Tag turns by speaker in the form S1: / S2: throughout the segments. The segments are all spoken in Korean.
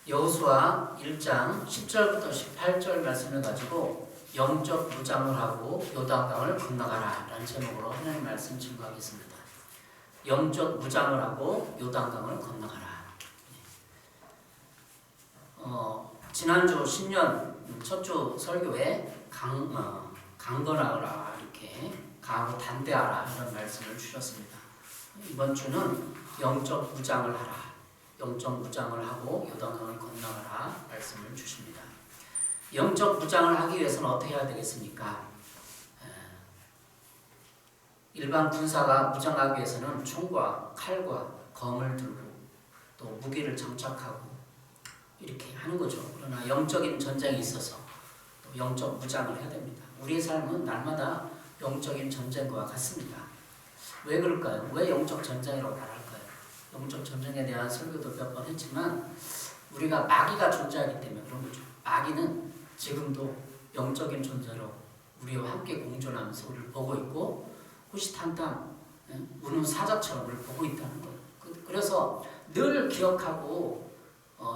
S1: 여호수아 1장 10절부터 18절 말씀을 가지고 영적 무장을 하고 요단강을 건너가라 라는 제목으로 하나님 말씀 증거하겠습니다. 영적 무장을 하고 요단강을 건너가라. 지난주 신년 첫 주 설교에 강건하라 이렇게 강하고 담대하라 이런 말씀을 주셨습니다. 이번 주는 영적 무장을 하라. 영적 무장을 하고 요단강을 건너가라 말씀을 주십니다. 영적 무장을 하기 위해서는 어떻게 해야 되겠습니까? 일반 군사가 무장하기 위해서는 총과 칼과 검을 들고 또 무기를 장착하고 이렇게 하는 거죠. 그러나 영적인 전쟁이 있어서 또 영적 무장을 해야 됩니다. 우리의 삶은 날마다 영적인 전쟁과 같습니다. 왜 그럴까요? 왜 영적 전쟁이라고 말할까요? 영적 전쟁에 대한 설교도 몇 번 했지만 우리가 마귀가 존재하기 때문에 그런 거죠. 마귀는 지금도 영적인 존재로 우리와 함께 공존하면서 우리를 보고 있고 호시탐탐 우는 사자처럼 우리를 보고 있다는 거예요. 그래서 늘 기억하고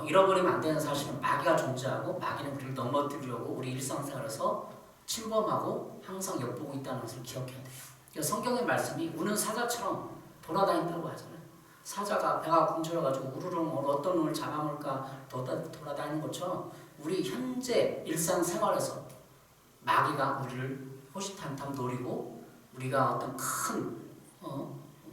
S1: 잃어버리면 안 되는 사실은 마귀가 존재하고 마귀는 우리를 넘어뜨리려고 우리 일상생활에서 침범하고 항상 엿보고 있다는 것을 기억해야 돼요. 성경의 말씀이 우는 사자처럼 돌아다닌다고 하잖아요. 사자가 배가 굶주려가지고 우르릉 어떤 놈을 잡아먹을까 돌아다니는 것처럼 우리 현재 일상생활에서 마귀가 우리를 호시탐탐 노리고 우리가 어떤 큰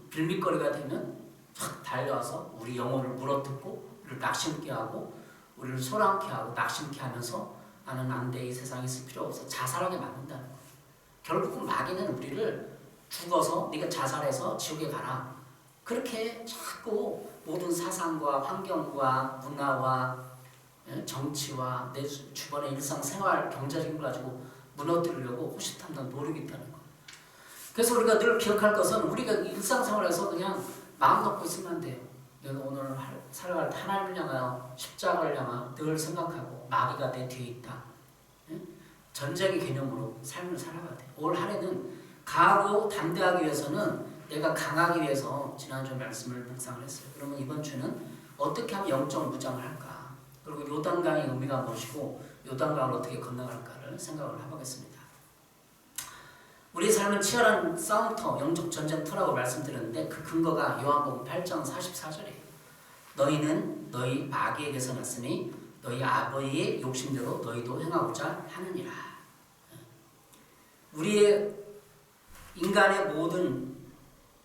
S1: 빌미거리가 되면 확 달려와서 우리 영혼을 물어뜯고 우리를 낙심케 하고 우리를 소란케 하고 낙심케 하면서 나는 안 돼, 이 세상에 있을 필요 없어 자살하게 만든다는 거예요. 결국은 마귀는 우리를 죽어서 네가 자살해서 지옥에 가라 그렇게 자꾸 모든 사상과 환경과 문화와 정치와 내 주변의 일상생활 경제적인 걸 가지고 무너뜨리려고 호시탐탐 노리고 있다는 거예요. 그래서 우리가 늘 기억할 것은 우리가 일상생활에서 그냥 마음 놓고 있으면 안 돼요. 내가 오늘 살아갈 때 하나님을 향하여 십자가를 향하여 늘 생각하고 마귀가 내 뒤에 있다. 전쟁의 개념으로 삶을 살아가야 돼요. 올 한 해는 강하고 담대하기 위해서는 내가 강하기 위해서 지난주 말씀을 묵상을 했어요. 그러면 이번 주는 어떻게 하면 영적 무장을 할까? 그리고 요단강의 의미가 무엇이고 요단강을 어떻게 건너갈까를 생각을 해보겠습니다. 우리 삶은 치열한 싸움터, 영적 전쟁터라고 말씀드렸는데 그 근거가 요한복음 8장 44절이에요. 너희는 너희 마귀에게서 났으니 너희 아버지의 욕심대로 너희도 행하고자 하느니라. 우리의 인간의 모든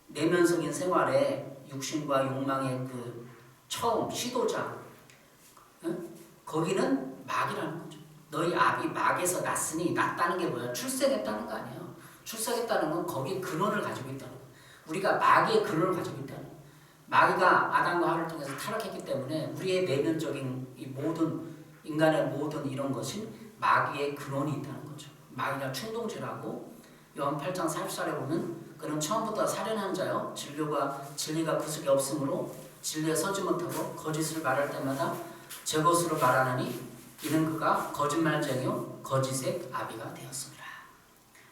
S1: 내면적인 생활에 육신과 욕망의 그 처음 시도자 거기는 마귀라는 거죠. 너희 아비 마귀에서 났으니 났다는 게 뭐야? 출생했다는 거 아니에요. 출생했다는 건 거기에 근원을 가지고 있다는 거예요. 우리가 마귀의 근원을 가지고 있다는 거예요. 마귀가 아담과 하와를 통해서 타락했기 때문에 우리의 내면적인 이 모든 인간의 모든 이런 것이 마귀의 근원이 있다는 거죠. 마귀가 충동질하고 요한 8장 44절에 보면 그는 처음부터 살인한 자요 진리가 그 속에 없으므로 진리에 서지 못하고 거짓을 말할 때마다 제 것으로 말하나니 이는 그가 거짓말쟁이요 거짓의 아비가 되었습니다.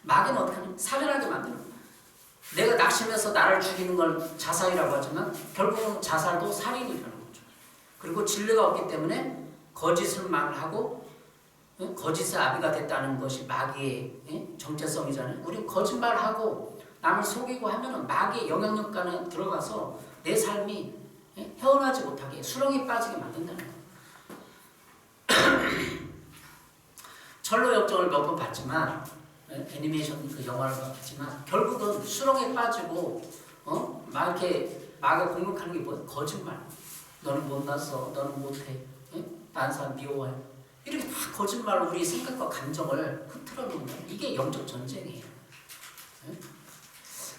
S1: 마귀는 어떻게 하냐? 살인하게 만드는 거예요. 내가 낙심해서 나를 죽이는 걸 자살이라고 하지만 결국은 자살도 살인이라는 거죠. 그리고 진리가 없기 때문에 거짓을 말하고 거짓의 아비가 됐다는 것이 마귀의 정체성이잖아요. 우리 거짓말하고 남을 속이고 하면은 마귀의 영향력 안에 들어가서 내 삶이 헤어나지 못하게 수렁에 빠지게 만든다는 거예요. 철로 역정을 몇 번 봤지만 애니메이션 그 영화를 봤지만 결국은 수렁에 빠지고 막 이렇게 마귀가 공격하는 게 뭐야? 거짓말. 너는 못났어. 너는 못해. 다른 사람 미워해. 이렇게 다 거짓말로 우리 생각과 감정을 흐트러 놓는 거예요. 이게 영적 전쟁이에요.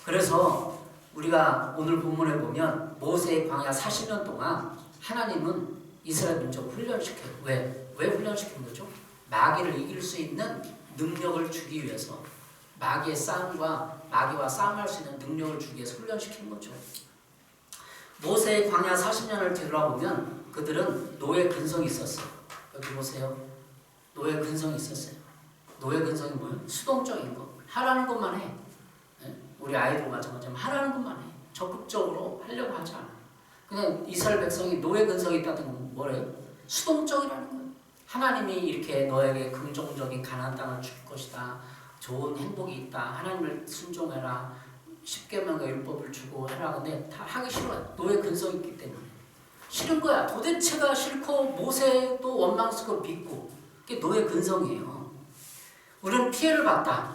S1: 그래서 우리가 오늘 본문에 보면 모세의 광야 40년 동안 하나님은 이스라엘 민족을 훈련시켜요. 왜 훈련시키는 거죠? 마귀를 이길 수 있는 능력을 주기 위해서 마귀의 싸움과 마귀와 싸움할 수 있는 능력을 주기 위해서 훈련시키는 거죠. 모세의 광야 40년을 되돌아보면 그들은 노예 근성이 있었어요. 여기 보세요. 노예 근성이 있었어요. 노예 근성이 뭐예요? 수동적인 거. 하라는 것만 해. 우리 아이들 마찬가지로 하라는 것만 해. 적극적으로 하려고 하지 않아. 그냥 이스라엘 백성이 노예 근성이 있다는 건 뭐래요? 수동적이라는 거예요. 하나님이 이렇게 너에게 긍정적인 가나안 땅을 줄 것이다. 좋은 행복이 있다. 하나님을 순종해라. 십계명과 율법을 주고 해라. 근데 다 하기 싫어요. 너의 근성이 있기 때문에. 싫은 거야. 도대체가 싫고 모세도 원망스럽고 믿고. 그게 너의 근성이에요. 우리는 피해를 봤다.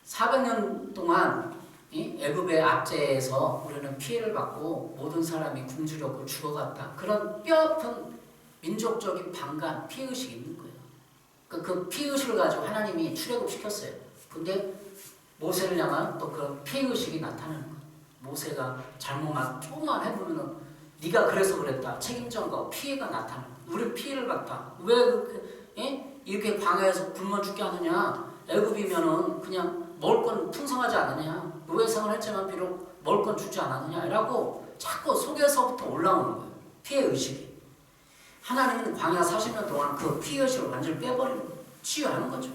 S1: 400년 동안 애굽의 압제에서 우리는 피해를 받고 모든 사람이 굶주렸고 죽어갔다. 그런 뼈아픈 민족적인 반감, 피해의식이 있는 거예요. 그 피해의식을 가지고 하나님이 출애굽시켰어요. 근데 모세를 향한 또 그 피해의식이 나타나는 거예요. 모세가 잘못만 조금만 해보면 네가 그래서 그랬다. 책임전가 피해가 나타나는 거예요. 우리 피해를 봤다. 왜 이렇게 광야에서 굶어 죽게 하느냐. 애굽이면은 그냥 먹을 건 풍성하지 않느냐. 노예생을 했지만 비록 먹을 건 주지 않았느냐. 라고 자꾸 속에서부터 올라오는 거예요. 피해의식이. 하나님은 광야 40년 동안 그 피해의식을 완전히 빼버리는 거예요. 치유하는 거죠.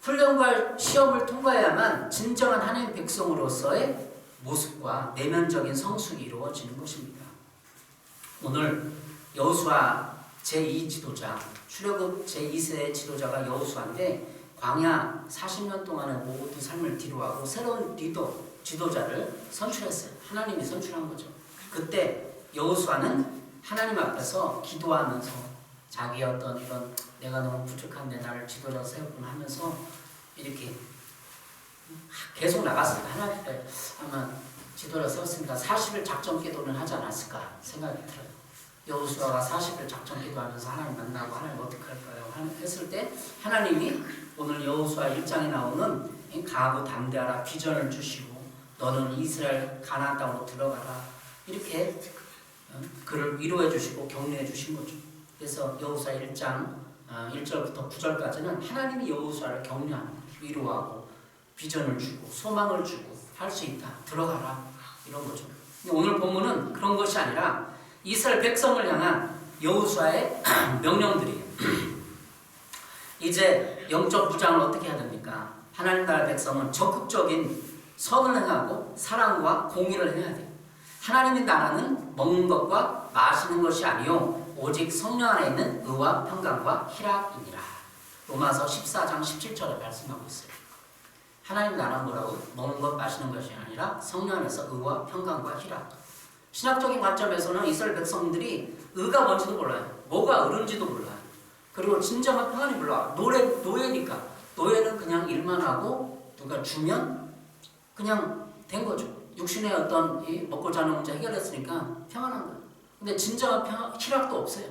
S1: 훈련과 시험을 통과해야만 진정한 하나님 백성으로서의 모습과 내면적인 성숙이 이루어지는 것입니다. 오늘 여호수아 제2지도자, 출애굽 제2세의 지도자가 여호수아인데 광야 40년 동안의 모든 삶을 뒤로하고 새로운 리더, 지도자를 선출했어요. 하나님이 선출한 거죠. 그때 여호수아는 하나님 앞에서 기도하면서 자기 어떤 이런 내가 너무 부족한데 나를 지도자 세우고 하면서 이렇게 계속 나갔습니다. 하나님 앞에 아마 지도자 세웠습니다. 40일 작전 기도를 하지 않았을까 생각이 들어요. 여호수아가 40일 작전 기도하면서 하나님 만나고 하나님 어떻게 할까요? 했을 때 하나님이 오늘 여호수아 1장에 나오는 강하고 담대하라 비전을 주시고 너는 이스라엘 가나안 땅으로 들어가라 이렇게 그를 위로해 주시고 격려해 주신 거죠. 그래서 여호수아 1장 1절부터 9절까지는 하나님이 여호수아를 격려하는 거예요. 위로하고 비전을 주고 소망을 주고 할 수 있다. 들어가라. 이런 거죠. 오늘 본문은 그런 것이 아니라 이스라엘 백성을 향한 여호수아의 명령들이에요. 이제 영적 무장을 어떻게 해야 됩니까? 하나님 나라 백성은 적극적인 선을 행하고 사랑과 공의를 해야 돼요. 하나님의 나라는 먹는 것과 마시는 것이 아니요 오직 성령 안에 있는 의와 평강과 희락이니라. 로마서 14장 17절에 말씀하고 있어요. 하나님 나라는 뭐라고? 먹는 것 마시는 것이 아니라 성령 안에서 의와 평강과 희락. 신학적인 관점에서는 이스라엘 백성들이 의가 뭔지도 몰라요. 뭐가 의인지도 몰라요. 그리고 진정한 평안이 몰라. 노예니까. 노예는 그냥 일만 하고 누가 주면 그냥 된 거죠. 육신의 어떤 먹고 자는 문제 해결했으니까 평안한 거예요. 근데 진정한 희락도 없어요.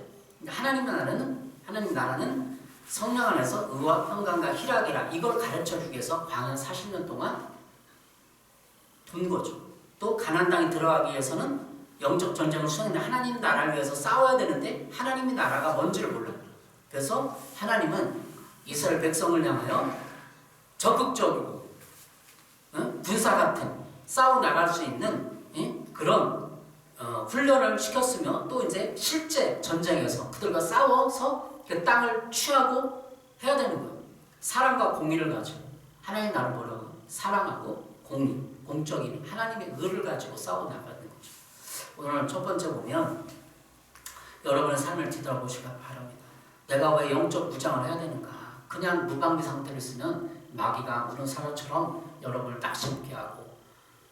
S1: 하나님 나라는 성령 안에서 의와 평강과 희락이라 이걸 가르쳐주기 위해서 광야 40년 동안 돈 거죠. 또 가나안 땅에 들어가기 위해서는 영적 전쟁을 수행했는데 하나님 나라를 위해서 싸워야 되는데 하나님의 나라가 뭔지를 몰라요. 그래서 하나님은 이스라엘 백성을 향하여 적극적이고 군사 같은 싸워 나갈 수 있는 그런 훈련을 시켰으며 또 이제 실제 전쟁에서 그들과 싸워서 그 땅을 취하고 해야 되는 거예요. 사랑과 공의를 가지고 하나님 나라를 뭐라고? 사랑하고 공의, 공적인 하나님의 의를 가지고 싸워 나가는 거죠. 오늘 첫 번째 보면 여러분의 삶을 뒤돌아보시기 바랍니다. 내가 왜 영적 무장을 해야 되는가? 그냥 무방비 상태를 있으면 마귀가 우는 사람처럼 여러분을 낙심케 하고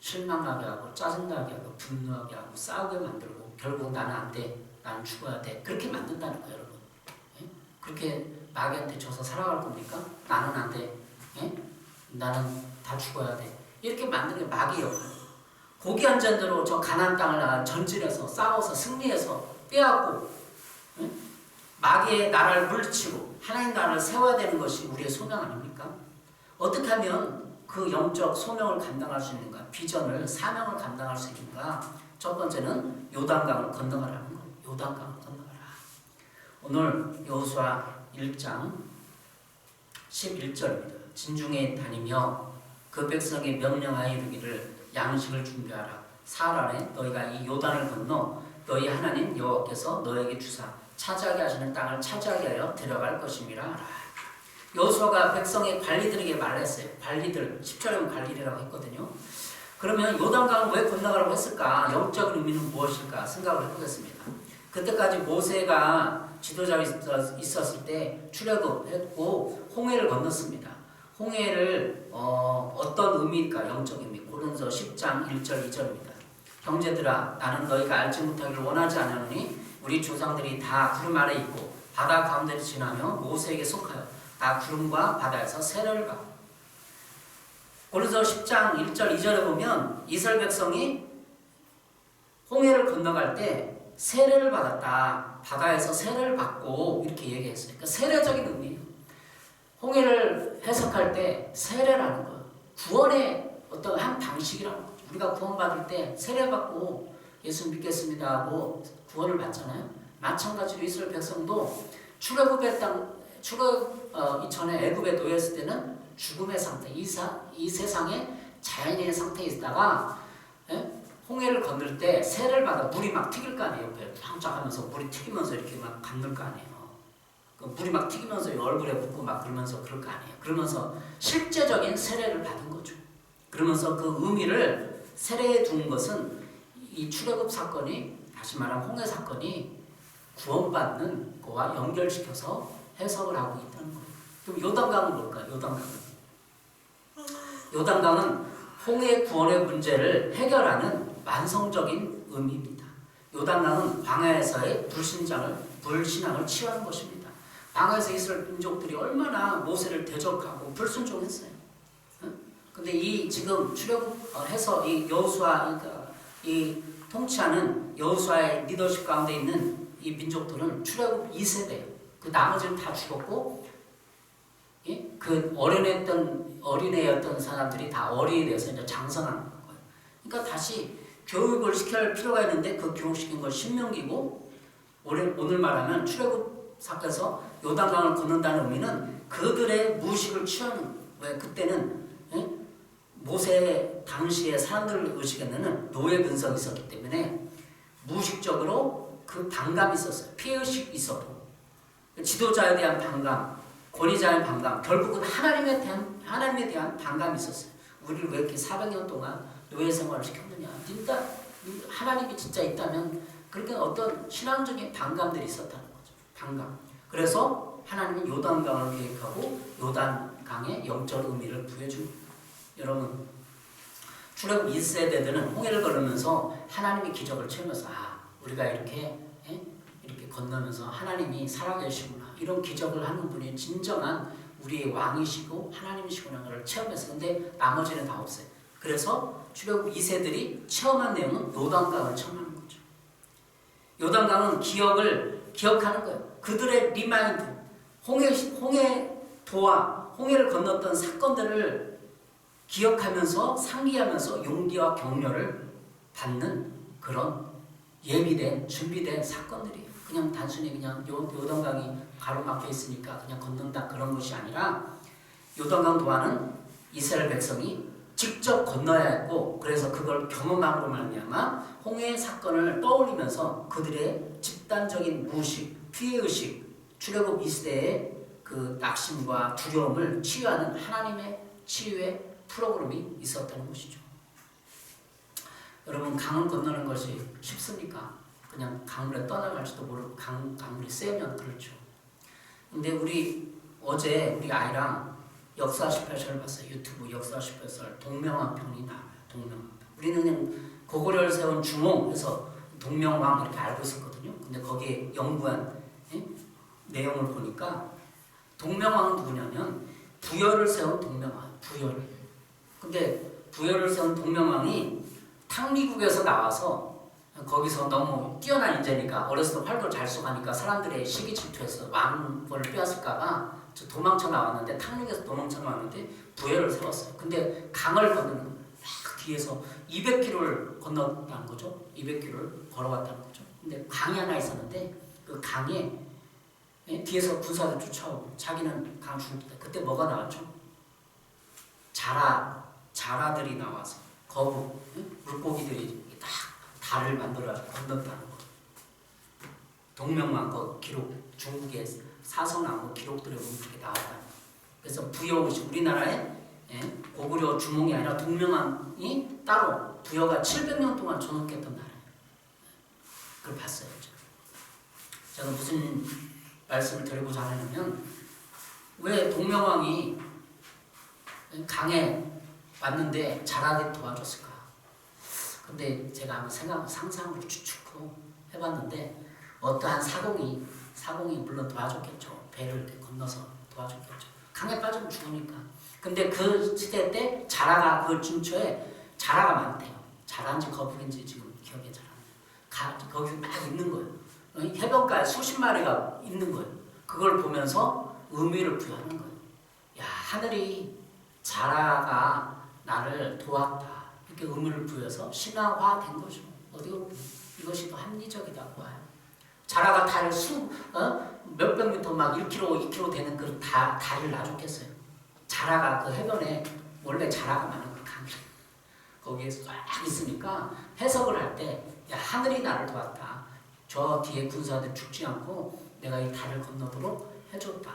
S1: 실망하게 하고 짜증나게 하고 분노하게 하고 싸우게 만들고 결국 나는 안 돼, 나는 죽어야 돼 그렇게 만든다는 거예요. 여러분 그렇게 마귀한테 져서 살아갈 겁니까? 나는 안 돼, 나는 다 죽어야 돼 이렇게 만드는 게 마귀 역할. 고귀한 전대로 저 가나안 땅을 나가 전진해서 싸워서 승리해서 빼앗고 마귀의 나라를 물리치고 하나님 나라를 세워야 되는 것이 우리의 소명 아닙니까? 어떻게 하면 그 영적 소명을 감당할 수 있는가? 비전을, 사명을 감당할 수 있는가? 첫 번째는 요단강을 건너가라는 거예요. 요단강을 건너가라. 오늘 여호수아 1장 11절입니다. 진중에 다니며 그 백성이 명령하여 이르기를 양식을 준비하라. 사흘 안에 너희가 이 요단을 건너 너희 하나님 여호와께서 너에게 주사 차지하게 하시는 땅을 차지하게 하여 들어갈 것임이라. 여호수아가 백성의 관리들에게 말했어요. 관리들, 10절에 관리라고 했거든요. 그러면 요단강을 왜 건너가라고 했을까? 영적인 의미는 무엇일까? 생각을 해보겠습니다. 그때까지 모세가 지도자가 있었을 때 출애굽했고 홍해를 건넜습니다. 홍해를 어떤 의미일까? 영적 의미. 고린도서 10장 1절 2절입니다. 형제들아 나는 너희가 알지 못하기를 원하지 않으니 우리 조상들이 다 구름 아래 있고 바다 가운데를 지나며 모세에게 속하여 다 구름과 바다에서 세례를 받고. 고린도서 10장 1절 2절에 보면 이스라엘 백성이 홍해를 건너갈 때 세례를 받았다. 바다에서 세례를 받고 이렇게 얘기했어요. 그러니까 세례적인 의미예요. 홍해를 해석할 때 세례라는 거예요. 구원의 어떤 한 방식이라는 거죠. 우리가 구원받을 때 세례받고 예수 믿겠습니다 하고 구원을 받잖아요. 마찬가지로 이스라엘 백성도 출애굽 이전에 애굽에 놓였을 때는 죽음의 상태, 이 세상에 자연의 상태에 있다가 홍해를 건널 때 세례를 받아 물이 막 튀길 거 아니에요. 옆에 탕짝하면서 물이 튀기면서 이렇게 막 감을 거 아니에요. 물이 막 튀기면서 얼굴에 묻고 막 그러면서 그럴 거 아니에요. 그러면서 실제적인 세례를 받은 거죠. 그러면서 그 의미를 세례에 둔 것은 이 출애굽 사건이, 다시 말하면 홍해 사건이 구원받는 거와 연결시켜서 해석을 하고 있다는 거예요. 그럼 요단강은 뭘까요? 요단강은 홍해 구원의 문제를 해결하는 완성적인 의미입니다. 요단강은 광야에서의 불신앙을 치유하는 것입니다. 광야에서 이스라엘 민족들이 얼마나 모세를 대적하고 불순종했어요. 근데 이 지금 출애굽해서 이 여호수아, 그러니까 이 통치하는 여호수아의 리더십 가운데 있는 이 민족들은 출애굽 2세대예요. 그 나머지는 다 죽었고, 예? 그 어린애였던 사람들이 다 어린이 돼서 이제 장성하는 거예요. 그러니까 다시 교육을 시켜야 할 필요가 있는데 그 교육시킨 걸 신명기고, 오늘 말하면 출애굽 사건에서 요단강을 건넌다는 의미는 그들의 무식을 취하는. 왜 그때는 모세 당시에 사람들 의식에는 노예 근성이 있었기 때문에 무식적으로 그 반감이 있었어요. 피해의식이 있어도 지도자에 대한 반감, 권위자의 반감, 결국은 하나님에 대한 반감이 있었어요. 우리를 왜 이렇게 400년 동안 노예 생활을 시켰느냐. 하나님이 진짜 있다면 그렇게 어떤 신앙적인 반감들이 있었다는 거죠. 반감. 그래서 하나님은 요단강을 계획하고 요단강의 영적 의미를 부여줍니다. 여러분, 출애굽 1세대들은 홍해를 걸으면서 하나님의 기적을 체험해서 우리가 이렇게 건너면서 하나님이 살아계시구나, 이런 기적을 하는 분이 진정한 우리의 왕이시고 하나님이시구나를 체험했어요. 근데 나머지는 다 없어요. 그래서 출애굽 2세들이 체험한 내용은 요단강을 체험하는 거죠. 요단강은 기억하는 거예요. 그들의 리마인드, 홍해도와 홍해를 건넜던 사건들을 기억하면서 상기하면서 용기와 격려를 받는 그런 예비된 준비된 사건들이에요. 그냥 단순히 그냥 요단강이 가로막혀 있으니까 그냥 건넌다 그런 것이 아니라, 요단강 도하는 이스라엘 백성이 직접 건너야 했고, 그래서 그걸 경험함으로 말미암아 홍해 사건을 떠올리면서 그들의 집단적인 무식, 피해의식, 출애굽 2세대의 그 낙심과 두려움을 치유하는 하나님의 치유의 프로그램이 있었다는 것이죠. 여러분, 강을 건너는 것이 쉽습니까? 그냥 강물에 떠나갈지도 모르고 강물이 세면 그렇죠. 근데 어제 우리 아이랑 역사 18설을 봤어요. 유튜브 역사 18설 동명왕편이 나와요. 동명왕편. 우리는 그냥 고구려를 세운 주몽해서 동명왕 이렇게 알고 있었거든요. 근데 거기에 연구한 내용을 보니까 동명왕은 누구냐면 부여를 세운 동명왕. 근데 부여를 세운 동명왕이 탕미국에서 나와서 거기서 너무 뛰어난 인재니까 어렸을 때 활도 잘 쏘가니까 사람들의 시기 질투해서 왕권을 빼앗을까봐 도망쳐 나왔는데, 탕미국에서 도망쳐 나왔는데 부여를 세웠어요. 근데 강을 건너는 막 뒤에서 200km를 건넜다는 거죠. 200km를 걸어갔다는 거죠. 근데 강이 하나 있었는데 그 강에 뒤에서 군사들 쫓아오고 자기는 강 죽을 때 그때 뭐가 나왔죠? 자라들이 나와서 거북, 물고기들이 딱 달을 만들어 건넜다는 거. 동명왕 그 기록, 중국의 사서나무 기록들에 보면 그렇게 나왔다는 거. 그래서 부여우시 우리나라의 고구려 주몽이 아니라 동명왕이 따로 부여가 700년 동안 존엄했던 나라예요. 그걸 봤어요. 제가 무슨 말씀을 드리고자 하냐면, 왜 동명왕이 강에 왔는데 자라게 도와줬을까? 근데 제가 한번 상상으로 추측도 해봤는데, 어떠한 사공이 물론 도와줬겠죠. 배를 건너서 도와줬겠죠. 강에 빠지면 죽으니까. 근데 그 시대 때 자라가 그 근처에 자라가 많대요. 자라인지 거북인지 지금 기억이 잘 안 나요. 거기 막 있는 거예요. 해변가에 수십 마리가 있는 거예요. 그걸 보면서 의미를 부여하는 거예요. 야, 하늘이 자라가 나를 도왔다. 이렇게 의미를 부여해서 신화화된 거죠. 어디가 보면 이것이 더 합리적이다고 봐요. 자라가 달을 몇백 미터 막 1km, 2km 되는 그 달을 놔줬겠어요. 자라가 그 해변에 원래 자라가 많은 그 강이 거기에 쫙 있으니까 해석을 할 때, 야, 하늘이 나를 도왔다. 저 뒤에 군사들 죽지 않고 내가 이 달을 건너도록 해줬다.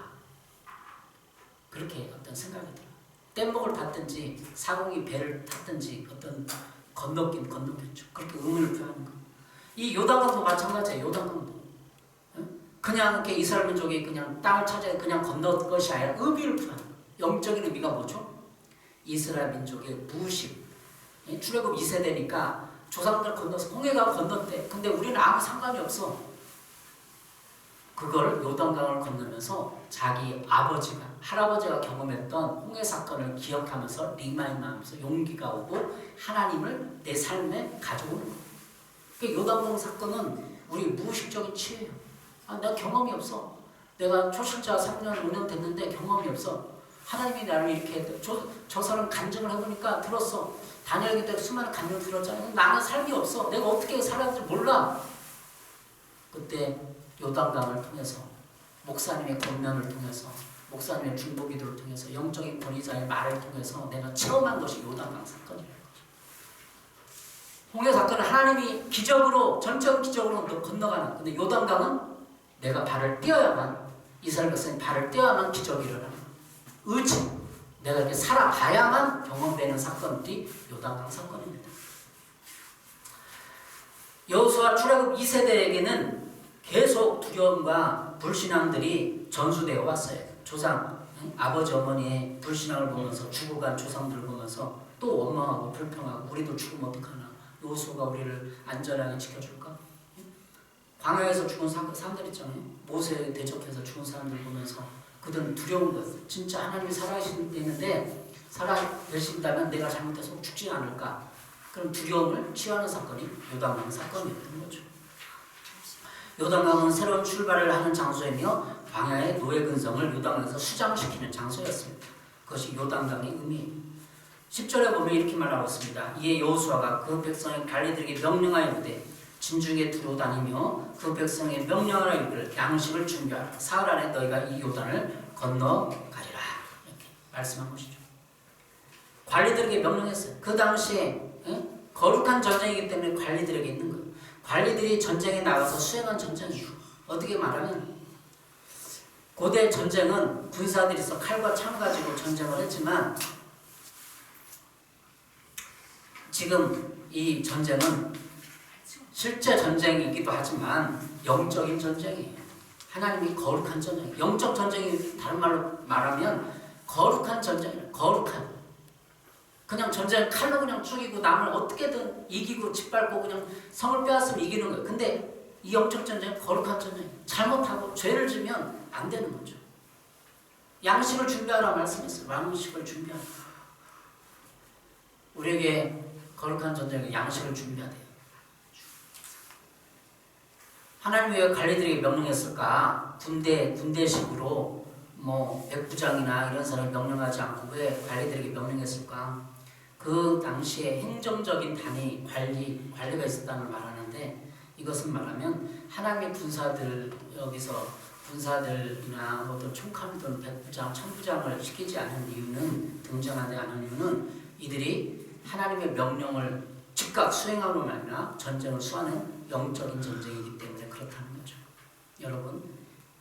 S1: 그렇게 어떤 생각이 들어요. 뗏목을 탔든지 사공이 배를 탔든지 어떤 건너겠죠. 그렇게 의미를 표하는 거예요. 이 요단강도 마찬가지예요. 요단강도 그냥 이렇게 이스라엘 민족이 그냥 땅을 찾아 그냥 건널 것이 아니라 의미를 표하는 거예요. 영적인 의미가 뭐죠? 이스라엘 민족의 무식. 출애굽 2세대니까 조상들 건너서 홍해가 건넜대. 근데 우리는 아무 상관이 없어. 그걸 요단강을 건너면서 자기 할아버지가 경험했던 홍해 사건을 기억하면서 리마인드하면서 용기가 오고 하나님을 내 삶에 가져오는 거예요. 그 요단강 사건은 우리 무의식적인 치유예요. 내가 경험이 없어. 내가 초신자 3년, 5년 됐는데 경험이 없어. 하나님이 나를 이렇게 했대. 저 사람 간증을 해보니까 들었어. 다니엘기 때 수많은 간증을 들었잖아요. 나는 삶이 없어. 내가 어떻게 살았는지 몰라. 그때 요단강을 통해서, 목사님의 권면을 통해서, 목사님의 중보기도를 통해서, 영적인 권위자의 말을 통해서 내가 체험한 것이 요단강 사건이에요. 홍해 사건은 하나님이 기적으로, 전적 기적으로 건너가는. 근데 요단강은 내가 발을 떼어야만, 이스라엘 백성이 발을 떼어야만 기적이 일어나는. 의지. 내가 이렇게 살아봐야만 경험되는 사건들이 요단강 사건입니다. 여호수아 출애굽 2세대에게는 계속 두려움과 불신앙들이 전수되어 왔어요. 조상, 아버지 어머니의 불신앙을 보면서 죽어간 조상들을 보면서 또 원망하고 불평하고 우리도 죽으면 어떡하나. 여호수아가 우리를 안전하게 지켜줄까? 광야에서 죽은 사람들 있잖아요. 모세에 대적해서 죽은 사람들 보면서 그들은 두려운 거예요. 진짜 하나님이 살아계시는데 살아계신다면 내가 잘못해서 죽지 않을까? 그런 두려움을 치유하는 사건이 요단강 사건이었던 거죠. 요단강은 새로운 출발을 하는 장소이며 광야의 노예 근성을 요단강에서 수장시키는 장소였습니다. 그것이 요단강의 의미예요. 10절에 보면 이렇게 말하고 있습니다. 이에 여호수아가 그 백성의 관리들에게 명령하여 이르되 진중에 두루다니며 그 백성의 명령하여 이르기를 양식을 준비하라. 사흘 안에 너희가 이 요단을 건너가리라. 이렇게 말씀한 것이죠. 관리들에게 명령했어요. 그 당시에 거룩한 전쟁이기 때문에 관리들에게 있는 거예요. 관리들이 전쟁에 나가서 수행한 전쟁이에요. 어떻게 말하면 고대 전쟁은 군사들이 있어 칼과 창 가지고 전쟁을 했지만 지금 이 전쟁은 실제 전쟁이기도 하지만 영적인 전쟁이에요. 하나님이 거룩한 전쟁이에요. 영적 전쟁이 다른 말로 말하면 거룩한 전쟁이에요. 거룩한. 그냥 전쟁 칼로 그냥 죽이고 남을 어떻게든 이기고 짓밟고 그냥 성을 빼앗으면 이기는 거예요. 근데 이 영적 전쟁은 거룩한 전쟁이에요. 잘못하고 죄를 지면 안 되는 거죠. 양식을 준비하라 말씀했어요. 양식을 준비하라. 우리에게 거룩한 전쟁에 양식을 준비해야 돼요. 하나님이 왜 관리들에게 명령했을까? 군대식으로 백부장이나 이런 사람이 명령하지 않고 왜 관리들에게 명령했을까? 그 당시에 행정적인 단위, 관리가 있었다는 걸 말하는데 이것은 말하면 하나님의 군사들, 여기서 군사들이나 어떤 총칼들, 백부장, 천부장을 시키지 않은 이유는, 등장하지 않은 이유는 이들이 하나님의 명령을 즉각 수행하로 말미암아 전쟁을 수하는 영적인 전쟁이기 때문에 그렇다는 거죠. 여러분,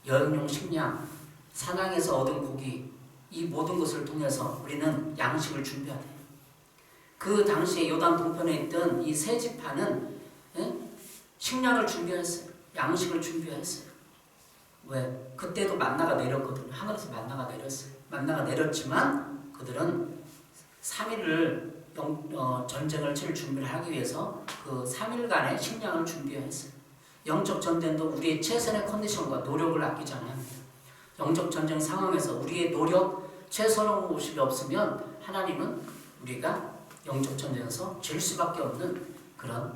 S1: 여행용 식량, 사냥에서 얻은 고기, 이 모든 것을 통해서 우리는 양식을 준비해야 돼요. 그 당시에 요단 동편에 있던 이 세 지파는 식량을 준비했어요. 양식을 준비했어요. 왜? 그때도 만나가 내렸거든요. 하늘에서 만나가 내렸어요. 만나가 내렸지만 그들은 3일을 전쟁을 칠 준비를 하기 위해서 그 3일간의 식량을 준비했어요. 영적 전쟁도 우리의 최선의 컨디션과 노력을 아끼지 않아야 합니다. 영적 전쟁 상황에서 우리의 노력, 최선의 모습이 없으면 하나님은 우리가 영적 전쟁에서 질 수밖에 없는 그런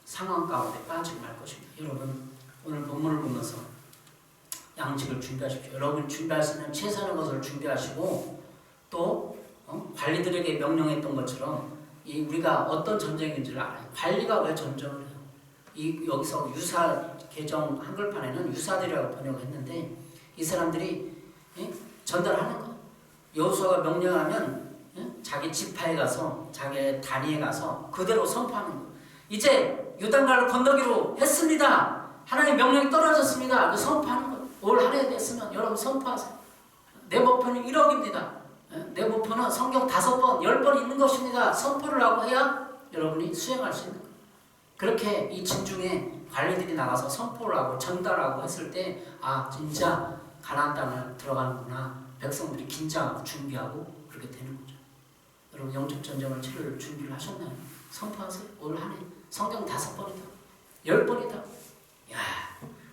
S1: 상황 가운데 빠지고 말 것입니다. 여러분 오늘 본문을 보면서 양식을 준비하십시오. 여러분 준비할 수 있는 최선의 것을 준비하시고 또 관리들에게 명령했던 것처럼 우리가 어떤 전쟁인지를 알아요. 관리가 왜 전쟁을 해요? 여기서 유사 개정 한글판에는 유사들이라고 번역했는데 이 사람들이 전달하는 거. 여호수아가 명령하면 자기 지파에 가서 자기 단위에 가서 그대로 선포하는 거. 이제 요단강을 건너기로 했습니다. 하나님 명령이 떨어졌습니다. 그 선포하는 거. 올 한 해 됐으면 여러분 선포하세요. 내 목표는 1억입니다. 내 목표는 성경 5번, 10번 읽는 것입니다. 선포를 하고 해야 여러분이 수행할 수 있는 거예요. 그렇게 이 진중에 관리들이 나가서 선포를 하고 전달하고 했을 때 진짜 가나안 땅을 들어가는구나. 백성들이 긴장하고 준비하고 그렇게 되는 거죠. 여러분 영적 전쟁을 치를 준비를 하셨나요? 선포하세요. 올 한 해 성경 5번이다. 10번이다. 야,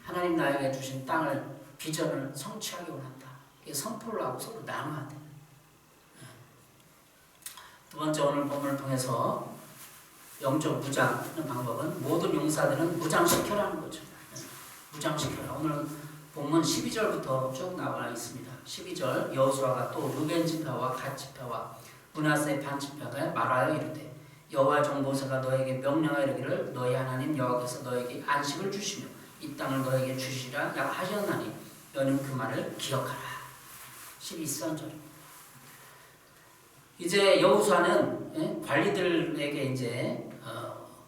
S1: 하나님 나에게 주신 땅을 비전을 성취하기 원한다. 이게 선포를 하고 서로 나눠야 돼. 두 번째 오늘 본문을 통해서 영적 무장하는 방법은 모든 용사들은 무장시켜라는 거죠. 무장시켜라. 오늘 본문 12절부터 쭉 나와 있습니다. 12절 여호수아가 또 루벤 지파와 갓 지파와 므낫세 반 지파가 말하여 이르되 여호와 종 모세가 너에게 명령하여 이르기를 너희 하나님 여호와께서 너에게 안식을 주시며 이 땅을 너에게 주시라 하셨나니 너는 그 말을 기억하라. 12절. 이제 여호수아는 관리들에게 이제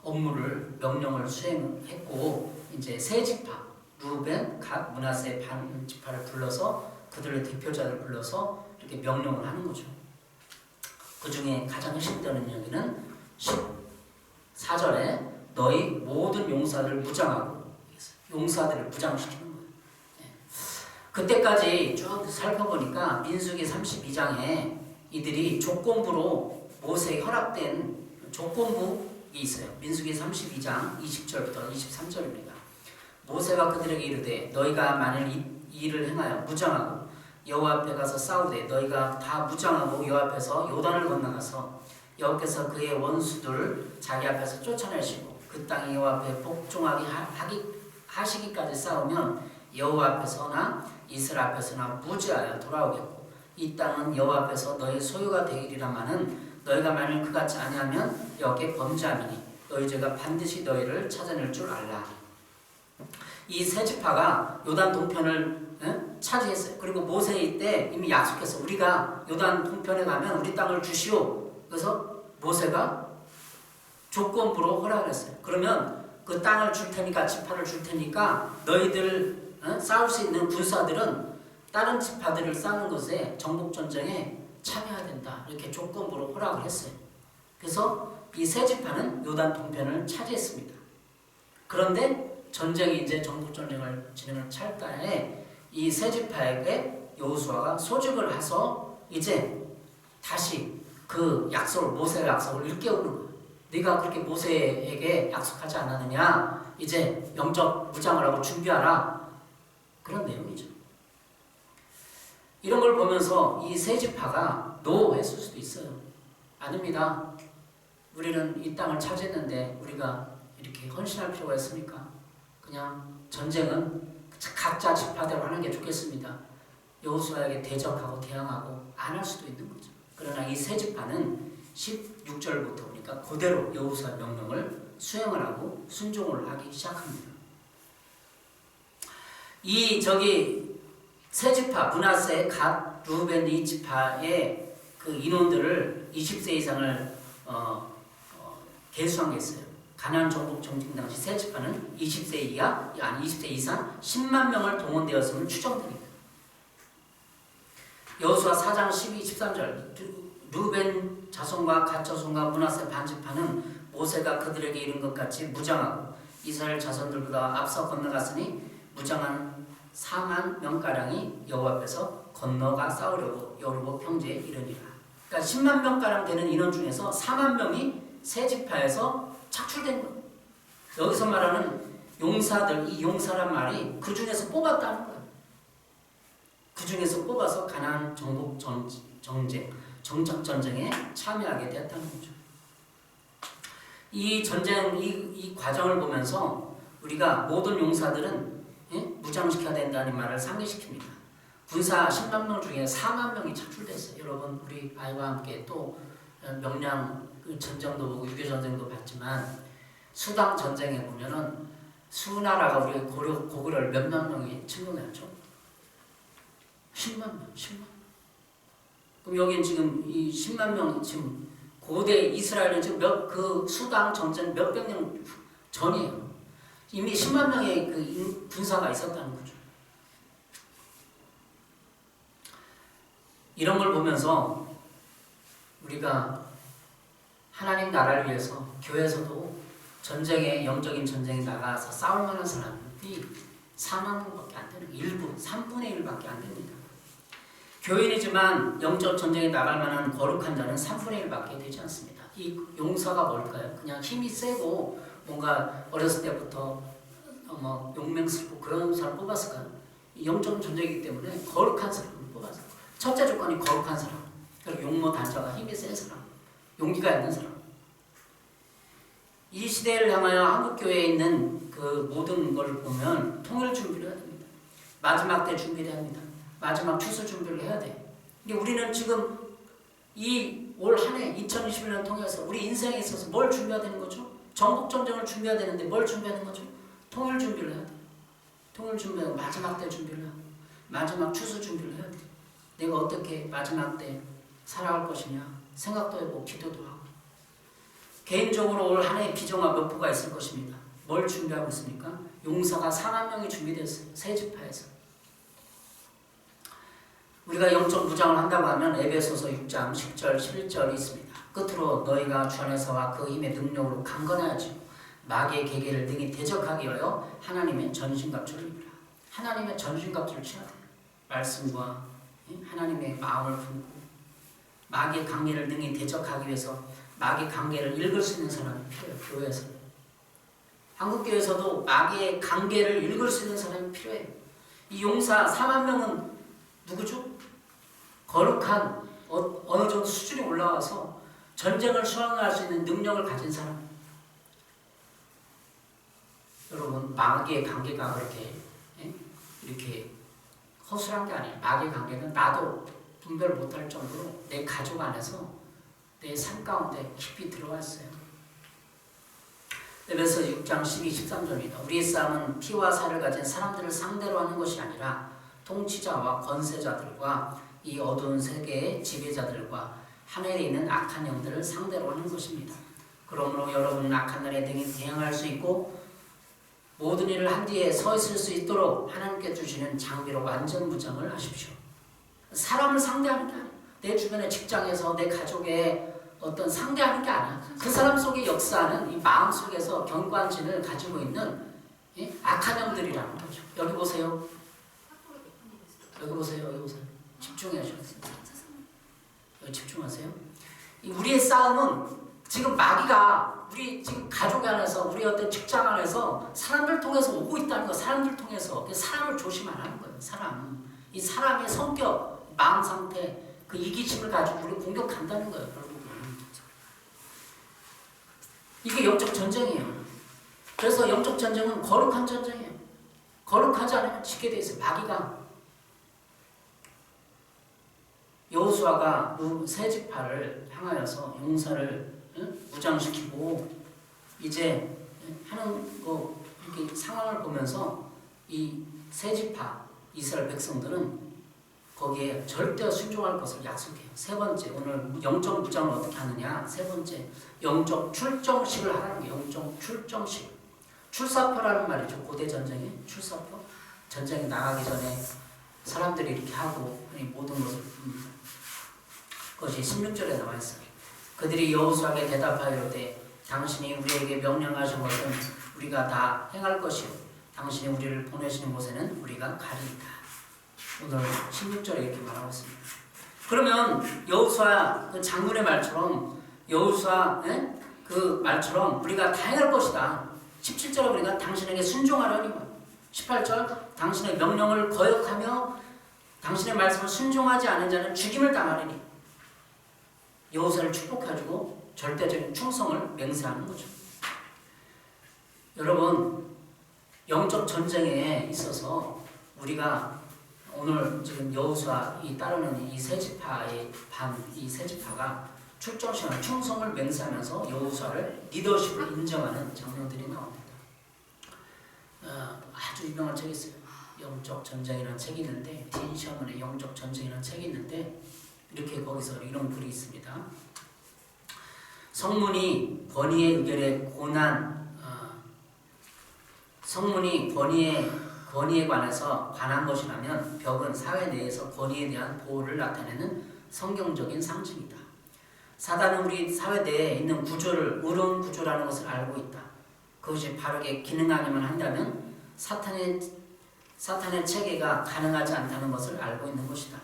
S1: 업무를 명령을 수행했고 이제 세 지파 루벤, 갓, 므낫세 반 지파를 불러서 그들의 대표자를 불러서 이렇게 명령을 하는 거죠. 그 중에 가장 핵심되는 여기는 14절에 너희 모든 용사들을 무장하고 용사들을 무장시키는 거예요. 그때까지 쭉 살펴보니까 민수기 32장에 이들이 조건부로 모세에 허락된 조건부이 있어요. 민수기 32장 20절부터 23절입니다. 모세가 그들에게 이르되 너희가 만일 이 일을 행하여 무장하고 여호와 앞에 가서 싸우되 너희가 다 무장하고 여호와 앞에서 요단을 건너가서 여호와께서 그의 원수들 자기 앞에서 쫓아내시고 그 땅이 여호와 앞에 복종하게 하시기까지 싸우면 여호와 앞에서나 이스라엘 앞에서나 무죄하여 돌아오겠고 이 땅은 여호와 앞에서 너희 소유가 되리라마는 너희가 만일 그같이 아니하면 여기에 범죄함이니 너희 죄가 반드시 너희를 찾아낼 줄 알라. 이 세 지파가 요단 동편을 차지했어요. 그리고 모세 때 이미 약속했어. 우리가 요단 동편에 가면 우리 땅을 주시오. 그래서 모세가 조건부로 허락을 했어요. 그러면 그 땅을 줄 테니까 지파를 줄 테니까 너희들 싸울 수 있는 군사들은 다른 지파들을 싸우는 것에 정복전쟁에 참여해야 된다. 이렇게 조건부로 허락을 했어요. 그래서 이 세 지파는 요단 동편을 차지했습니다. 그런데 전쟁이 이제 정복전쟁을 진행을 찰때 이 세 지파에게 여호수아가 소집을 해서 이제 다시 그 약속을 모세의 약속을 일깨우는 거예요. 네가 그렇게 모세에게 약속하지 않았느냐? 이제 영적 무장을 하고 준비하라. 그런 내용이죠. 이런 걸 보면서 이 세 지파가 노했을 수도 있어요. 아닙니다. 우리는 이 땅을 차지했는데 우리가 이렇게 헌신할 필요가 있습니까? 그냥 전쟁은 각자 지파대로 하는 게 좋겠습니다. 여호수아에게 대적하고 대항하고 안 할 수도 있는 거죠. 그러나 이 세 지파는 16절부터 보니까 그대로 여호수아 명령을 수행을 하고 순종을 하기 시작합니다. 이 세 지파 므낫세, 갓, 루벤 이 지파의 그 인원들을 20세 이상을 계수한 게 있어요. 가나안 정복 정ting 당시 세 지파는 20세 이하, 아니 20세 이상 10만 명을 동원되었음을 추정됩니다. 여호수아 4장 12, 13절 루벤 자손과 갓자손과 므낫세 반지파는 모세가 그들에게 이른 것 같이 무장하고 이스라엘 자손들보다 앞서 건너갔으니 무장한 4만 명가량이 여호와 앞에서 건너가 싸우려고 여리고 평지에 이르니라. 그러니까 10만 명가량 되는 인원 중에서 4만 명이 세 지파에서 착출된 거예요. 여기서 말하는 용사들, 이 용사란 말이 그 중에서 뽑았다는 거예요. 그 중에서 뽑아서 가나안 정복 정쟁, 정착 전쟁에 참여하게 되었다는 거죠. 이 전쟁, 이 과정을 보면서 우리가 모든 용사들은 무장시켜야 된다는 말을 상기시킵니다. 군사 10만 명 중에 4만 명이 착출됐어요. 여러분, 우리 아이와 함께 또 명량 전쟁도 보고 유교전쟁도 봤지만 수당 전쟁에 보면은 수나라가 우리 고구려를 몇만 명이 침공했죠? 10만 명, 10만. 그럼 여긴 지금 이 10만 명 지금 고대 이스라엘은 지금 그 수당 전쟁 몇백 년 전이에요. 이미 10만 명의 그 군사가 있었다는 거죠. 이런 걸 보면서 우리가 하나님 나라를 위해서 교회에서도 전쟁에, 영적인 전쟁에 나가서 싸울 만한 사람이 4만 명밖에 안 되는 거예요. 일부, 3분의 1밖에 안 됩니다. 교인이지만 영적 전쟁에 나갈 만한 거룩한 자는 3분의 1밖에 되지 않습니다. 이 용사가 뭘까요? 그냥 힘이 세고 뭔가 어렸을 때부터 용맹스럽고 그런 사람 뽑았을까요? 영적 전쟁이기 때문에 거룩한 사람을 뽑았어요. 첫째 조건이 거룩한 사람, 그리고 용모 단자가 힘이 센 사람, 용기가 있는 사람. 이 시대를 향하여 한국교회에 있는 그 모든 걸 보면 통일 준비를 해야 됩니다. 마지막 때 준비를 해야 합니다. 마지막 추수 준비를 해야 돼. 근데 우리는 지금 이 올 한 해 2021년 통해서 우리 인생에 있어서 뭘 준비해야 되는 거죠? 전국 전쟁을 준비해야 되는데 뭘 준비하는 거죠? 통일 준비를 해야 돼. 통일 준비하고 마지막 때 준비를 하고 마지막 추수 준비를 해야 돼. 내가 어떻게 마지막 때 살아갈 것이냐 생각도 해보고 기도도 하고. 개인적으로 올 한 해 비전과 목표가 있을 것입니다. 뭘 준비하고 있습니까? 용사가 4만 명이 준비됐어요. 세 지파에서. 우리가 영적 무장을 한다고 하면 에베소서 6장 10절 11절이 있습니다. 끝으로 너희가 주 안에서와 그 힘의 능력으로 강건하여지고 마귀의 계계를 능히 대적하기 위하여 하나님의 전신갑주를 입으라. 하나님의 전신갑주를 취해야 돼요. 말씀과 하나님의 마음을 품고 마귀의 관계를 능히 대적하기 위해서 마귀의 관계를 읽을 수 있는 사람이 필요해요. 교회에서. 한국교회에서도 마귀의 관계를 읽을 수 있는 사람이 필요해요. 이 용사 4만 명은 누구죠? 거룩한 어느 정도 수준이 올라와서 전쟁을 수행할 수 있는 능력을 가진 사람. 여러분, 마귀의 관계가 그렇게 이렇게 허술한 게 아니에요. 마귀의 관계는 나도 분별 못할 정도로 내 가족 안에서 내 삶 가운데 깊이 들어가 있어요. 에베소 6장 12, 13절입니다. 우리의 싸움은 피와 살을 가진 사람들을 상대로 하는 것이 아니라 통치자와 권세자들과 이 어두운 세계의 지배자들과 하늘에 있는 악한 영들을 상대로 하는 것입니다. 그러므로 여러분은 악한 날에 능히 대응할 수 있고 모든 일을 한 뒤에 서 있을 수 있도록 하나님께 주시는 장비로 완전 무장을 하십시오. 사람을 상대하는 게 아니에요. 내 주변의 직장에서 내 가족에 어떤 상대하는 게 아니야. 그 사람 속에 역사하는 이 마음 속에서 경관진을 가지고 있는 악한 영들이라는 거죠. 여기 보세요. 여기 보세요. 여기 보세요. 집중하셔야 됩니다. 여기 집중하세요. 우리의 싸움은 지금 마귀가 우리 지금 가족 안에서 우리 어떤 직장 안에서 사람들 통해서 오고 있다는 거. 사람들 통해서 사람을 조심 안 하는 거예요. 이 사람의 성격, 마음 상태, 그 이기심을 가지고 우리 공격한다는 거예요. 결국은 이게 영적 전쟁이에요. 그래서 영적 전쟁은 거룩한 전쟁이에요. 거룩하지 않으면 지게 돼 있어요. 마귀가. 여호수아가 세 지파를 향하여서 용사를 무장시키고 이제 하는 거 이렇게 상황을 보면서 이 세 지파 이스라엘 백성들은 거기에 절대 순종할 것을 약속해요. 세 번째, 오늘 영적 무장을 어떻게 하느냐? 세 번째, 영적 출정식을 하라는 게 영적 출정식. 출사표라는 말이죠. 고대 전쟁에 출사표. 전쟁에 나가기 전에 사람들이 이렇게 하고 모든 것을 그것이 16절에 나와 있어요. 그들이 여호수아에게 대답하여 이르되 당신이 우리에게 명령하신 것은 우리가 다 행할 것이요 당신이 우리를 보내시는 곳에는 우리가 가리이다. 오늘 16절에 이렇게 말하고 있습니다. 그러면 여호수아 그 장군의 말처럼 여호수아 그 말처럼 우리가 다 행할 것이다. 17절에 우리가 당신에게 순종하려니 18절 당신의 명령을 거역하며 당신의 말씀을 순종하지 않은 자는 죽임을 당하리니 여호수아를 축복해주고 절대적인 충성을 맹세하는 거죠. 여러분 영적 전쟁에 있어서 우리가 오늘 지금 여호수아 이 따르는 이 세 지파의 이 세 지파가 출정 시간 충성을 맹세하면서 여호수아를 리더십을 인정하는 장면들이 나옵니다. 아주 유명한 책이 있어요. 영적 전쟁이라는 책이 있는데 딘 셔먼의 영적 전쟁이라는 책이 있는데 이렇게 거기서 이런 글이 있습니다. 성문이 권위의 의결에 권위에 관해서 관한 것이라면 벽은 사회 내에서 권위에 대한 보호를 나타내는 성경적인 상징이다. 사단은 우리 사회 내에 있는 구조를 의로운 구조라는 것을 알고 있다. 그것이 바르게 기능하기만 한다면 사탄의 체계가 가능하지 않다는 것을 알고 있는 것이다.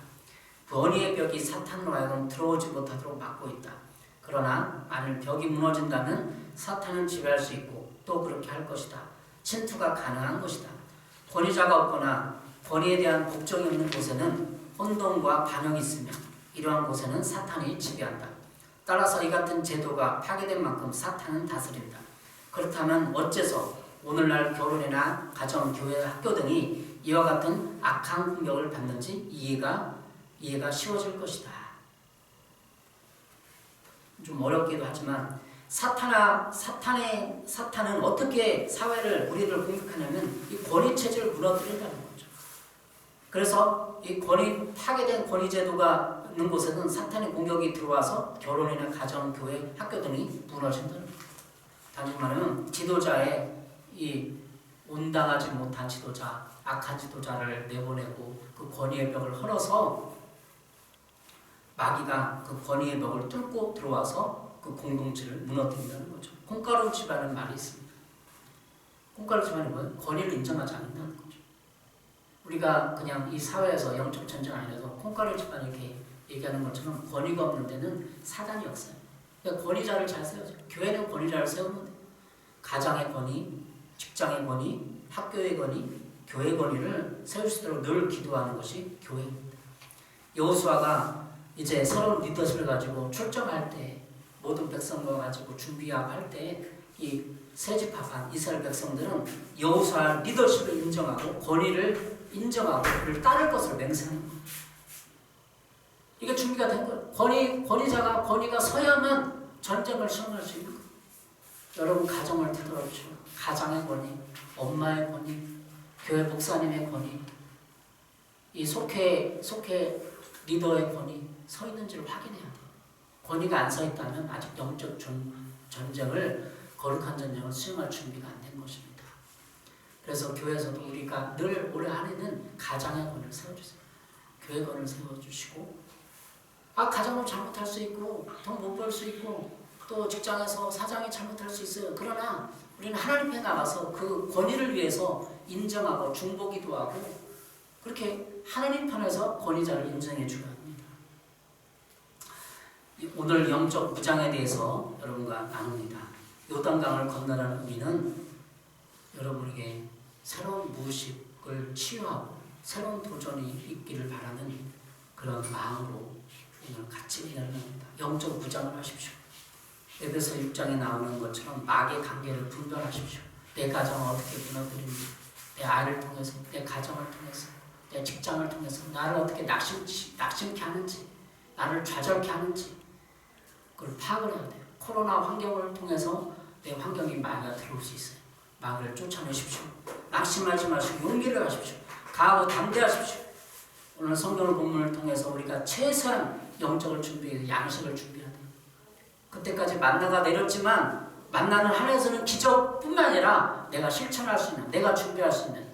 S1: 권위의 벽이 사탄으로 하여금 들어오지 못하도록 막고 있다. 그러나 만일 벽이 무너진다면 사탄은 지배할 수 있고 또 그렇게 할 것이다. 침투가 가능한 것이다. 권위자가 없거나 권위에 대한 복종이 없는 곳에는 혼돈과 반역이 있으며 이러한 곳에는 사탄이 지배한다. 따라서 이 같은 제도가 파괴된 만큼 사탄은 다스린다. 그렇다면 어째서 오늘날 결혼이나 가정, 교회, 학교 등이 이와 같은 악한 공격을 받는지 이해가 쉬워질 것이다. 좀 어렵기도 하지만 사탄은 어떻게 우리를 공격하냐면 이 권위 체제를 무너뜨린다는 거죠. 그래서 이 파괴된 권위 제도가 있는 곳에는 사탄의 공격이 들어와서 결혼이나 가정, 교회, 학교 등이 무너진다는 거죠. 다시 말하면 지도자의 이 온당하지 못한 지도자, 악한 지도자를 내보내고 그 권위의 벽을 헐어서 마귀가 그 권위의 벽을 뚫고 들어와서 그 공동체를 무너뜨린다는 거죠. 콩가루 집안은 말이 있습니다. 콩가루 집안이 뭐예요? 권위를 인정하지 않는다는 거죠. 우리가 그냥 이 사회에서 영적 전쟁 아니라서 콩가루 집안 이렇게 얘기하는 것처럼 권위가 없는 데는 사단이 없어요. 그러니까 권위자를 잘 세워줘. 교회는 권위자를 세우면 돼. 가장의 권위, 직장의 권위, 학교의 권위, 교회 권위를 세울 수 있도록 늘 기도하는 것이 교회입니다. 여호수아가 이제 새로운 리더십을 가지고 출정할 때 모든 백성과 가지고 준비하고 할 때 이 세 지파간 이스라엘 백성들은 여호수아 리더십을 인정하고 권위를 인정하고 그를 따를 것을 맹세하는 거예요. 이게 준비가 된 거예요. 권위가 서야만 전쟁을 시험할 수 있는 거예요. 여러분 가정을 되돌아보시고 가장의 권위, 엄마의 권위, 교회 목사님의 권위, 이 속해 리더의 권위 서 있는지를 확인해야 돼요. 권위가 안 서 있다면 아직 영적 전쟁을 거룩한 전쟁을 수행할 준비가 안 된 것입니다. 그래서 교회에서도 우리가 늘 올해 한 해는 가장의 권위를 세워주세요. 교회 권위를 세워주시고 가정은 잘못할 수 있고 돈 못 벌 수 있고 또 직장에서 사장이 잘못할 수 있어요. 그러나 우리는 하나님 앞에 나가서 그 권위를 위해서 인정하고 중보기도 하고 그렇게 하나님 편에서 권위자를 인정해 줘야 합니다. 오늘 영적 무장에 대해서 여러분과 나눕니다. 요단강을 건너는 우리는 여러분에게 새로운 무의식을 치유하고 새로운 도전이 있기를 바라는 그런 마음으로 오늘 같이 기도를 합니다. 영적 무장을 하십시오. 에베소 6장에 나오는 것처럼 막의 관계를 분별하십시오. 내 가정을 어떻게 무너뜨리는지, 내 아이를 통해서, 내 가정을 통해서, 내 직장을 통해서 나를 어떻게 낙심케 하는지, 나를 좌절케 하는지 그걸 파악을 해야 돼요. 코로나 환경을 통해서 내 환경이 마귀가 들어올 수 있어요. 마귀를 쫓아내십시오. 낙심하지 마시고 용기를 가십시오. 강하고 담대하십시오. 오늘 성경 본문을 통해서 우리가 최소한 영적을 준비해서 양식을 준비해야 돼요. 그때까지 만나가 내렸지만 만나는 한에서는 기적뿐만 아니라 내가 실천할 수 있는, 내가 준비할 수 있는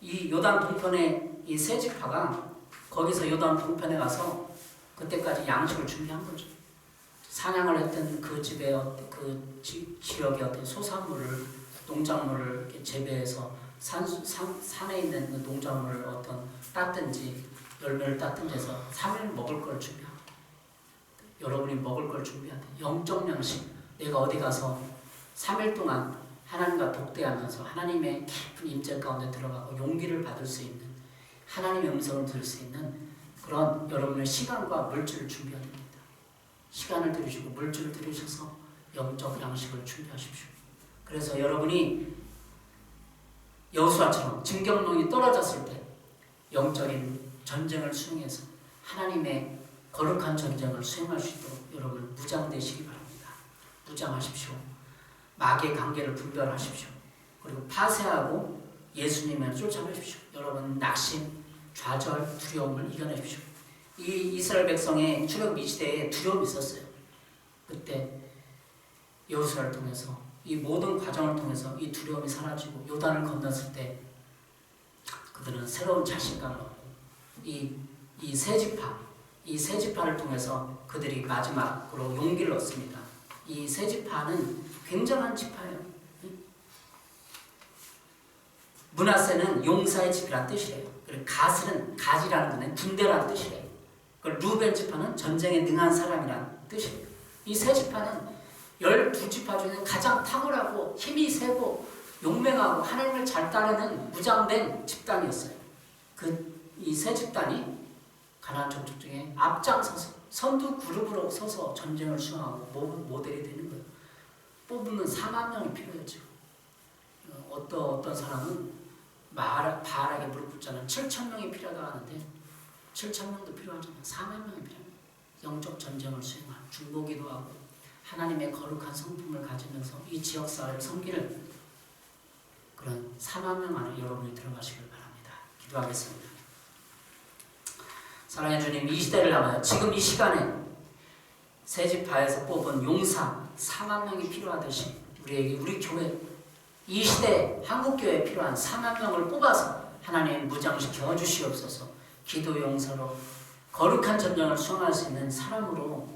S1: 이 요단 동편의 이 세 지파가 거기서 요단 동편에 가서 그때까지 양식을 준비한 거죠. 사냥을 했던 그 집의 그 지역의 어떤 소산물을 농작물을 이렇게 재배해서 산에 있는 그 농작물을 어떤 땄든지 열매를 땄든지 해서 3일 먹을 걸 준비하고 여러분이 먹을 걸 준비해야 돼. 영적 양식. 내가 어디 가서 3일 동안 하나님과 독대하면서 하나님의 깊은 임재 가운데 들어가고 용기를 받을 수 있는 하나님의 음성을 들을 수 있는 그런 여러분의 시간과 물질을 준비해야 됩니다. 시간을 들이시고 물질을 들이셔서 영적 양식을 준비하십시오. 그래서 여러분이 여호수아처럼 진경론이 떨어졌을 때 영적인 전쟁을 수행해서 하나님의 거룩한 전쟁을 수행할 수 있도록 여러분 무장되시기 바랍니다. 무장하십시오. 마귀의 관계를 분별하십시오. 그리고 파쇄하고 예수님을 쫓아내십시오. 여러분 낙심, 좌절, 두려움을 이겨내십시오. 이 이스라엘 백성의 출애굽 시대에 두려움이 있었어요. 그때 여호수아를 통해서 이 모든 과정을 통해서 이 두려움이 사라지고 요단을 건넜을 때 그들은 새로운 자신감을 얻고 이 새 지파를 통해서 그들이 마지막으로 용기를 얻습니다. 이 새 지파는 굉장한 지파예요. 므낫세는 용사의 집이라는 뜻이래요. 그리고 갓은 가지라는 거는 군대라는 뜻이래요. 그리고 루벤 지파는 전쟁에 능한 사람이라는 뜻이에요. 이 세 지파는 12지파 중에 가장 탁월하고 힘이 세고 용맹하고 하나님을 잘 따르는 무장된 집단이었어요. 이 세 집단이 가나안 족속 중에 앞장서서 선두 그룹으로 서서 전쟁을 수행하고 모델이 되는 거예요. 뽑으면 4만 명이 필요했죠. 어떤 사람은 바알에게 무릎 꿇자는 7천 명이 필요하다 하는데 7천 명도 필요하잖아요. 4만 명이 필요합니다. 영적 전쟁을 수행한 중보기도 하고 하나님의 거룩한 성품을 가지면서 이 지역사회를 섬기는 그런 4만 명 안에 여러분이 들어가시길 바랍니다. 기도하겠습니다. 사랑해 주님, 이 시대를 남아요. 지금 이 시간에 새 지파에서 뽑은 용사 4만 명이 필요하듯이 우리 교회 이 시대에 한국교회에 필요한 4만 명을 뽑아서 하나님 무장시켜 주시옵소서. 기도 용사로 거룩한 전쟁을 수행할 수 있는 사람으로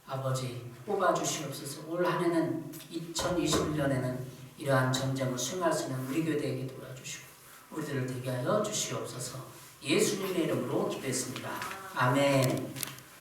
S1: 아버지 뽑아주시옵소서. 올 한 해는 2021년에는 이러한 전쟁을 수행할 수 있는 우리 교회 되게 도와주시고 우리들을 되게 하여 주시옵소서. 예수님의 이름으로 기도했습니다. 아멘.